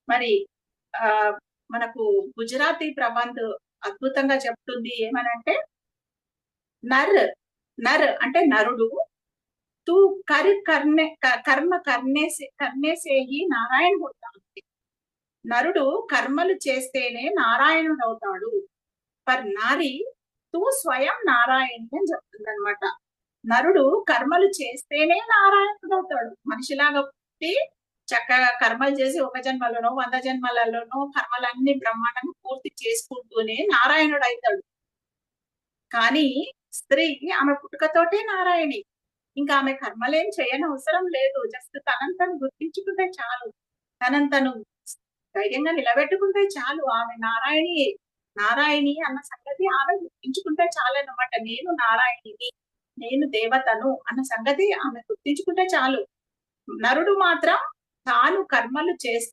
మరి ఆహ్, మనకు గుజరాతీ ప్రబంధ్ అద్భుతంగా చెప్తుంది ఏమనంటే, నర్, నర్ అంటే నరుడు. తూ కర్ కర్నె కర్మ కర్ణే సే హి నారాయణ హోతా है. నరుడు కర్మలు చేస్తేనే నారాయణుడవుతాడు. పర్ నారి తూ స్వయం నారాయణి అని చెప్తుందనమాట. నరుడు కర్మలు చేస్తేనే నారాయణుడవుతాడు. మనిషిలాగా పుట్టి చక్కగా కర్మలు చేసి ఒక జన్మలోనో, 100 జన్మలలోనో కర్మలన్నీ బ్రహ్మాండంగా పూర్తి చేసుకుంటూనే నారాయణుడైతాడు. కానీ స్త్రీ ఆమె పుట్టుకతోటే నారాయణి. ఇంకా ఆమె కర్మలేం చేయనవసరం లేదు. జస్ట్ తనను తను గుర్తించుకుంటే చాలు. తనను తను ధైర్యంగా నిలబెట్టుకుంటే చాలు. ఆమె నారాయణియే. నారాయణి అన్న సంగతి ఆమె గుర్తించుకుంటే చాలన్నమాట. నేను నారాయణిని, నేను దేవతను అన్న సంగతి ఆమె గుర్తించుకుంటే చాలు. నరుడు మాత్రం తాను కర్మలు చేస్తే